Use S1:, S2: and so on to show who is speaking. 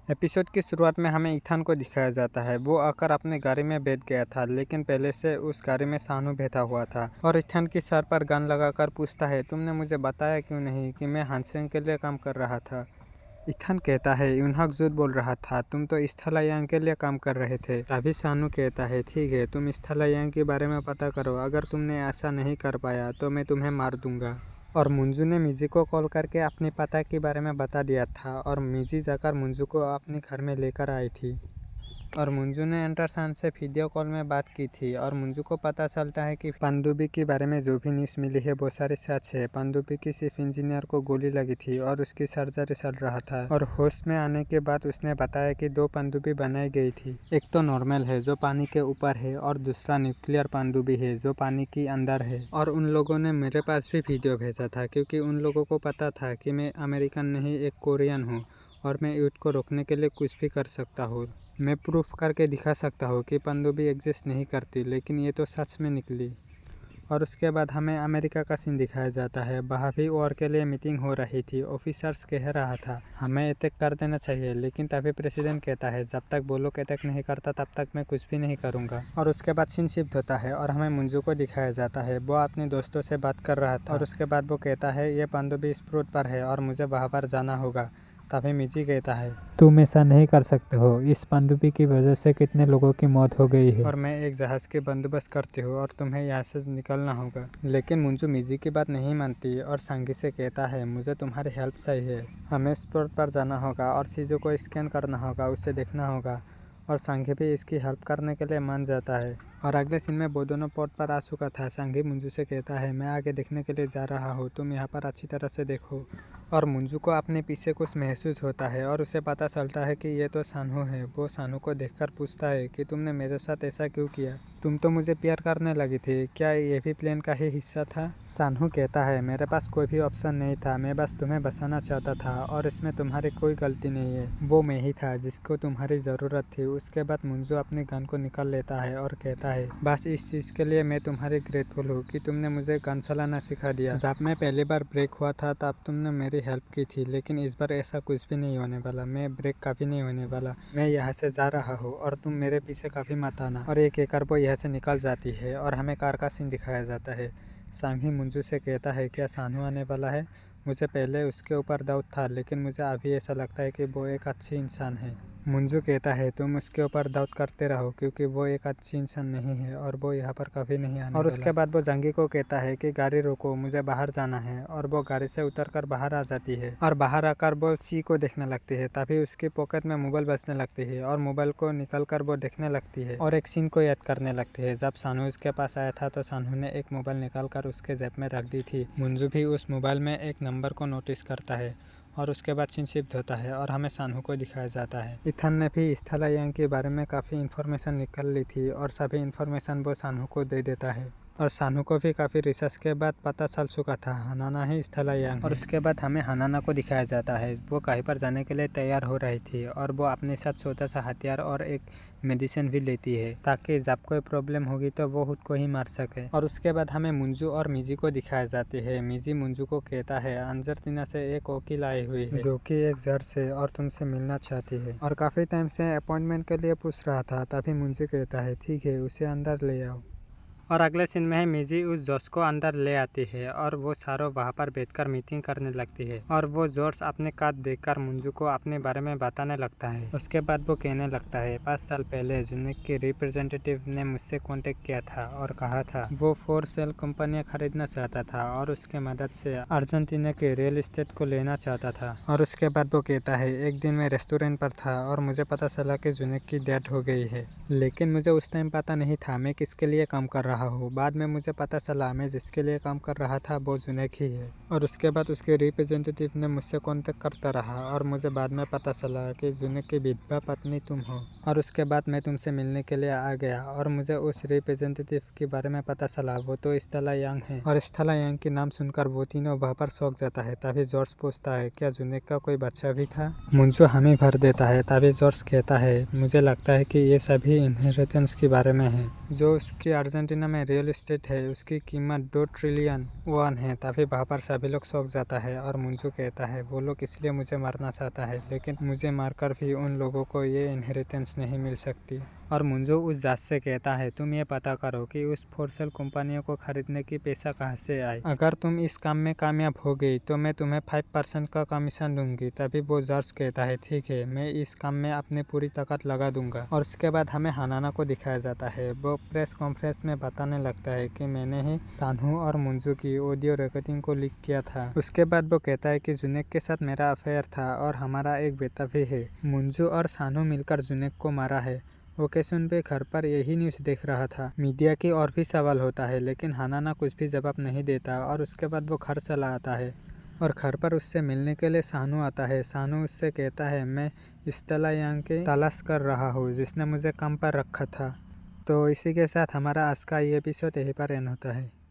S1: Episode की शुरुआत में हमें इथान को दिखाया जाता है। वो आकर अपनी गाड़ी में बैठ गया था, लेकिन पहले से उस गाड़ी में सानू बैठा हुआ था और इथान की सर पर गन लगाकर पूछता है, तुमने मुझे बताया क्यों नहीं कि मैं हानसेन के लिए काम कर रहा था। इथान कहता है, यूनहक झूठ बोल रहा था, तुम तो स्थलायांग के लिए काम कर रहे थे। तभी सानू कहता है, ठीक है, तुम स्थलायांग के बारे में पता करो, अगर तुमने ऐसा नहीं कर पाया तो मैं तुम्हें मार दूंगा। और मुंजू ने मिजी को कॉल करके अपने पता के बारे में बता दिया था और मिजी जाकर मुंजू को अपने घर में लेकर आई थी। और मुंजू ने एंडरसन से वीडियो कॉल में बात की थी और मुंजू को पता चलता है कि पनडुब्बी के बारे में जो भी न्यूज़ मिली है वो सारी सच है। पनडुब्बी की चीफ इंजीनियर को गोली लगी थी और उसकी सर्जरी चल रहा था और होश में आने के बाद उसने बताया कि 2 पनडुब्बी बनाई गई थी। एक तो नॉर्मल है जो पानी के ऊपर है और दूसरा न्यूक्लियर पनडुब्बी है जो पानी के अंदर है। और उन लोगों ने मेरे पास भी वीडियो भेजा था क्योंकि उन लोगों को पता था कि मैं अमेरिकन नहीं एक कोरियन हूँ और मैं युद्ध को रोकने के लिए कुछ भी कर सकता हूँ। मैं प्रूफ करके दिखा सकता हूँ कि पनडुब्बी एग्जिस्ट नहीं करती, लेकिन ये तो सच में निकली। और उसके बाद हमें अमेरिका का सीन दिखाया जाता है। वहाँ भी वॉर के लिए मीटिंग हो रही थी। ऑफिसर्स कह रहा था हमें अटैक कर देना चाहिए, लेकिन तभी प्रेसिडेंट कहता है जब तक वो लोग अटैक नहीं करता तब तक मैं कुछ भी नहीं करूँगा। और उसके बाद सीन शिफ्ट होता है और हमें मुंजू को दिखाया जाता है। वो अपने दोस्तों से बात कर रहा था और उसके बाद वो कहता है ये पनडुब्बी इस रूट पर है और मुझे वहाँ पर जाना होगा। तभी मिजी कहता है, तुम ऐसा नहीं कर सकते हो, इस पनडुब्बी की वजह से कितने लोगों की मौत हो गई है और मैं एक जहाज़ के बंदोबस्त करती हूँ और तुम्हें यहाँ से निकलना होगा। लेकिन मुंजू मिजी की बात नहीं मानती और सांगी से कहता है मुझे तुम्हारी हेल्प चाहिए, हमें स्पॉट पर जाना होगा और चीज़ों को स्कैन करना होगा, उसे देखना होगा। और सांगी भी इसकी हेल्प करने के लिए मान जाता है। और अगले सीन में वो दोनों पोर्ट पर आ चुका था। सांगी मुंजू से कहता है मैं आगे देखने के लिए जा रहा हूँ, तुम यहाँ पर अच्छी तरह से देखो। और मुंजू को अपने पीछे कुछ महसूस होता है और उसे पता चलता है कि ये तो सानू है। वो सानू को देखकर पूछता है कि तुमने मेरे साथ ऐसा क्यों किया, तुम तो मुझे प्यार करने लगी थी, क्या ये भी प्लान का ही हिस्सा था। सानू कहता है मेरे पास कोई भी ऑप्शन नहीं था, मैं बस तुम्हें बचाना चाहता था और इसमें तुम्हारी कोई गलती नहीं है, वो मैं ही था जिसको तुम्हारी ज़रूरत थी। उसके बाद मुंजू अपनी गन को निकाल लेता है और कहता है बस इस चीज़ के लिए मैं तुम्हारी ग्रेटफुल हूँ कि तुमने मुझे गन चलाना सिखा दिया। जब मैं पहली बार ब्रेक हुआ था तब तुमने मेरी हेल्प की थी, लेकिन इस बार ऐसा कुछ भी नहीं होने वाला, मैं ब्रेक कभी नहीं होने वाला, मैं यहाँ से जा रहा हूँ और तुम मेरे पीछे कभी मत आना। और एक एकड़ वो यहाँ से निकल जाती है और हमें कार का सीन दिखाया जाता है। सांगी मुंजू से कहता है क्या सानू आने वाला है, मुझे पहले उसके ऊपर डाउट था, लेकिन मुझे अभी ऐसा लगता है कि वो एक अच्छी इंसान है। मुंजू कहता है तुम उसके ऊपर डाउट करते रहो क्योंकि वो एक अच्छी इंसान नहीं है और वो यहाँ पर कभी नहीं आने और उसके बाद वो जंगी को कहता है कि गाड़ी रोको, मुझे बाहर जाना है। और वो गाड़ी से उतरकर बाहर आ जाती है और बाहर आकर वो सी को देखने लगती है। तभी उसकी पॉकेट में मोबाइल बजने लगती है और मोबाइल को निकल कर वो देखने लगती है और एक सीन को याद करने लगती है। जब सानू उसके पास आया था तो सानू ने एक मोबाइल निकाल कर उसके जेब में रख दी थी। मुंजू भी उस मोबाइल में एक नंबर को नोटिस करता है और उसके बाद सीन शिफ्ट होता है और हमें सानू को दिखाया जाता है। इथान ने भी स्थलायांग के बारे में काफ़ी इन्फॉर्मेशन निकाल ली थी और सभी इन्फॉर्मेशन वो सानू को दे देता है और सानू को भी काफ़ी रिसर्च के बाद पता चल चुका था हनाना ही स्थलायांग। और उसके बाद हमें हनाना को दिखाया जाता है। वो कहीं पर जाने के लिए तैयार हो रही थी और वो अपने साथ छोटा सा हथियार और एक मेडिसिन भी लेती है ताकि जब कोई प्रॉब्लम होगी तो वो खुद को ही मार सके। और उसके बाद हमें मुंजू और मिजी को दिखाया जाती है। मिजी मुंजू को कहता है अर्जेंटीना से एक वकील आई हुई है जो कि एक जज है और तुमसे मिलना चाहती है और काफ़ी टाइम से अपॉइंटमेंट के लिए पूछ रहा था। तभी मुंजू कहता है ठीक है, उसे अंदर ले आओ। और अगले सीन में मिजी उस जॉर्ज को अंदर ले आती है और वो सारों वहाँ पर बैठकर मीटिंग करने लगती है और वो जॉर्ज अपने कार्ड देखकर मुंजू को अपने बारे में बताने लगता है। उसके बाद वो कहने लगता है 5 साल पहले जूनिक के रिप्रेजेंटेटिव ने मुझसे कांटेक्ट किया था और कहा था वो 4 सेल कंपनियां खरीदना चाहता था और उसके मदद से अर्जेंटीना के रियल एस्टेट को लेना चाहता था। और उसके बाद वो कहता है एक दिन मैं रेस्टोरेंट पर था और मुझे पता चला कि जूनिक की डेथ हो गई है, लेकिन मुझे उस टाइम पता नहीं था मैं किसके लिए काम कर रहा हूँ। बाद में मुझे पता चला मैं जिसके लिए काम कर रहा था वो जूनिक ही है। और उसके बाद उसके रिप्रेजेंटेटिव ने मुझसे कांटेक्ट करता रहा और मुझे बाद में पता चला कि जूनिक की विधवा पत्नी तुम हो। और उसके बाद मैं तुमसे मिलने के लिए आ गया और मुझे उस रिप्रेजेंटेटिव के बारे में पता चला, वो तो स्थलायांग है। और स्थलायांग के नाम सुनकर वो तीनों वहाँ पर सौंक जाता है। तभी जॉर्ज पूछता है क्या जूनिक का कोई बच्चा भी था। मुंजू हमें भर देता है। तभी जॉर्ज कहता है मुझे लगता है कि ये सभी इनहेरिटेंस के बारे में है। जो उसकी अर्जेंटीना में रियल एस्टेट है उसकी कीमत 2 ट्रिलियन वॉन है। तभी वहाँ पर सभी लोग सौंक जाता है और मंजू कहता है वो लोग इसलिए मुझे मारना चाहता है, लेकिन मुझे मारकर भी उन लोगों को ये इनहेरिटेंस नहीं मिल सकती। और मंजू उस जज से कहता है तुम ये पता करो कि उस फोरसेल कंपनियों को खरीदने की पैसा कहाँ से आई। अगर तुम इस काम में कामयाब हो गई तो मैं तुम्हें 5% का कमीशन दूंगी। तभी वो जज कहता है ठीक है, मैं इस काम में अपनी पूरी ताकत लगा दूंगा। और उसके बाद हमें हानाना को दिखाया जाता है। वो प्रेस कॉन्फ्रेंस में बताने लगता है कि मैंने ही सानू और मंजू की ऑडियो रिकॉर्डिंग को लीक किया था। उसके बाद वो कहता है कि जुनेक के साथ मेरा अफेयर था और हमारा एक बेटा भी है। मंजू और सानू मिलकर जुनेक को मारा है। ओकेशन पे घर पर यही न्यूज़ देख रहा था। मीडिया की और भी सवाल होता है लेकिन हानाना कुछ भी जवाब नहीं देता और उसके बाद वो घर चला आता है और घर पर उससे मिलने के लिए सानू आता है। सानू उससे कहता है मैं इस्तला यांग की तलाश कर रहा हूँ जिसने मुझे काम पर रखा था। तो इसी के साथ हमारा आज का ये एपिसोड यहीं पर एंड होता है।